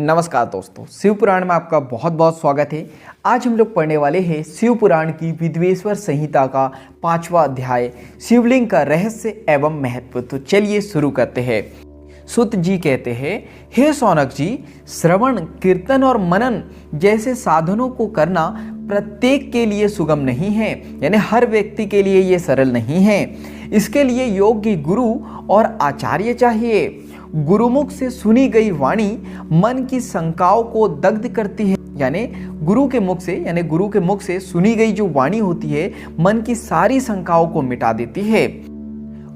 नमस्कार दोस्तों, शिव पुराण में आपका बहुत बहुत स्वागत है। आज हम लोग पढ़ने वाले हैं शिव पुराण की विद्वेश्वर संहिता का 5वां अध्याय शिवलिंग का रहस्य एवं महत्व। तो चलिए शुरू करते हैं। सुत जी कहते हैं, हे शौनक जी, श्रवण, कीर्तन और मनन जैसे साधनों को करना प्रत्येक के लिए सुगम नहीं है, यानी हर व्यक्ति के लिए ये सरल नहीं है। इसके लिए योग्य गुरु और आचार्य चाहिए। गुरुमुख से सुनी गई वाणी मन की शंकाओं को दग्ध करती है, यानी गुरु के मुख से सुनी गई जो वाणी होती है मन की सारी शंकाओं को मिटा देती है।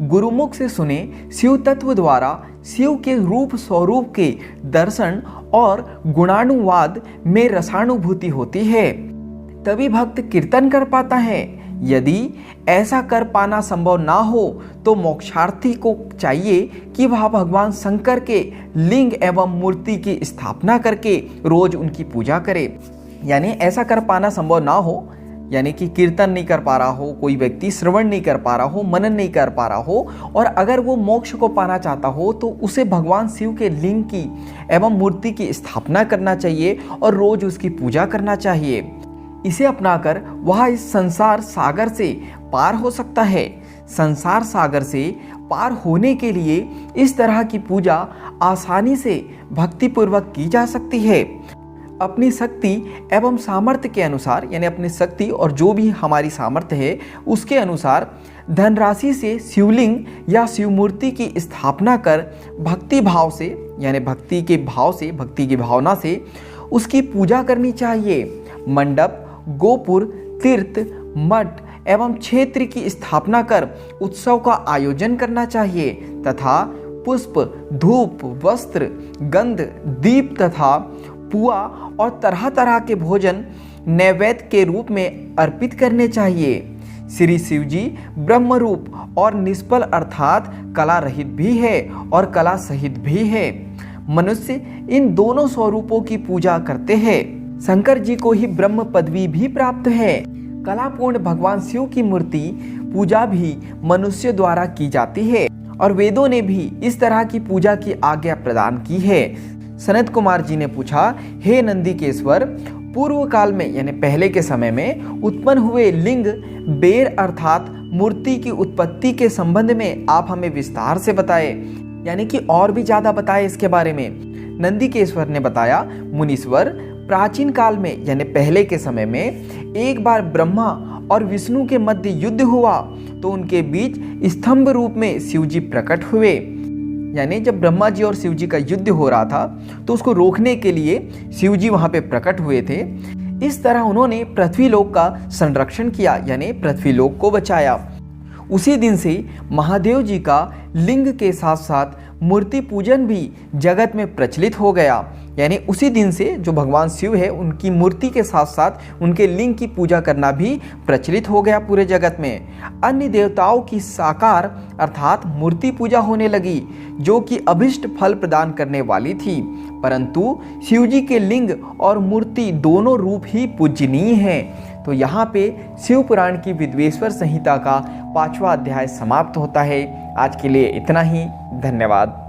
गुरुमुख से सुने शिव तत्व द्वारा शिव के रूप स्वरूप के दर्शन और गुणानुवाद में रसानुभूति होती है, तभी भक्त कीर्तन कर पाता है। यदि ऐसा कर पाना संभव ना हो तो मोक्षार्थी को चाहिए कि वह भगवान शंकर के लिंग एवं मूर्ति की स्थापना करके रोज उनकी पूजा करे। यानी ऐसा कर पाना संभव ना हो, यानी कि कीर्तन नहीं कर पा रहा हो, कोई व्यक्ति श्रवण नहीं कर पा रहा हो, मनन नहीं कर पा रहा हो, और अगर वो मोक्ष को पाना चाहता हो तो उसे भगवान शिव के लिंग की एवं मूर्ति की स्थापना करना चाहिए और रोज उसकी पूजा करना चाहिए। इसे अपनाकर वह इस संसार सागर से पार हो सकता है। संसार सागर से पार होने के लिए इस तरह की पूजा आसानी से भक्तिपूर्वक की जा सकती है। अपनी शक्ति एवं सामर्थ्य के अनुसार, यानी अपनी शक्ति और जो भी हमारी सामर्थ्य है उसके अनुसार धनराशि से शिवलिंग या शिव मूर्ति की स्थापना कर भक्ति भाव से, यानी भक्ति की भावना से उसकी पूजा करनी चाहिए। मंडप, गोपुर, तीर्थ, मठ एवं क्षेत्र की स्थापना कर उत्सव का आयोजन करना चाहिए तथा पुष्प, धूप, वस्त्र, गंध, दीप तथा पुआ और तरह तरह के भोजन नैवेद्य के रूप में अर्पित करने चाहिए। श्री शिव जी ब्रह्म रूप और निष्फल अर्थात कला रहित भी है और कला सहित भी है। मनुष्य इन दोनों स्वरूपों की पूजा करते हैं। शंकर जी को ही ब्रह्म पदवी भी प्राप्त है। कलापूर्ण भगवान शिव की मूर्ति पूजा भी मनुष्य द्वारा की जाती है और वेदों ने भी इस तरह की पूजा की आज्ञा प्रदान की है। सनत कुमार जी ने पूछा, हे नंदिकेश्वर, पूर्व काल में यानी पहले के समय में उत्पन्न हुए लिंग बेर अर्थात मूर्ति की उत्पत्ति के संबंध में आप हमें विस्तार से बताए, यानी कि और भी ज्यादा बताए इसके बारे में। नंदिकेश्वर ने बताया, मुनीश्वर, प्राचीन काल में यानी पहले के समय में एक बार ब्रह्मा और विष्णु के मध्य युद्ध हुआ तो उनके बीच स्तंभ रूप में शिव जी प्रकट हुए। यानी जब ब्रह्मा जी और शिव जी का युद्ध हो रहा था तो उसको रोकने के लिए शिव जी वहां पे प्रकट हुए थे। इस तरह उन्होंने पृथ्वीलोक का संरक्षण किया, यानी पृथ्वीलोक को बचाया। उसी दिन से महादेव जी का लिंग के साथ साथ मूर्ति पूजन भी जगत में प्रचलित हो गया। यानी उसी दिन से जो भगवान शिव है उनकी मूर्ति के साथ साथ उनके लिंग की पूजा करना भी प्रचलित हो गया पूरे जगत में। अन्य देवताओं की साकार अर्थात मूर्ति पूजा होने लगी जो कि अभिष्ट फल प्रदान करने वाली थी, परंतु शिव जी के लिंग और मूर्ति दोनों रूप ही पूजनीय हैं। तो यहाँ पे शिव पुराण की विद्वेश्वर संहिता का 5वां अध्याय समाप्त होता है। आज के लिए इतना ही। धन्यवाद।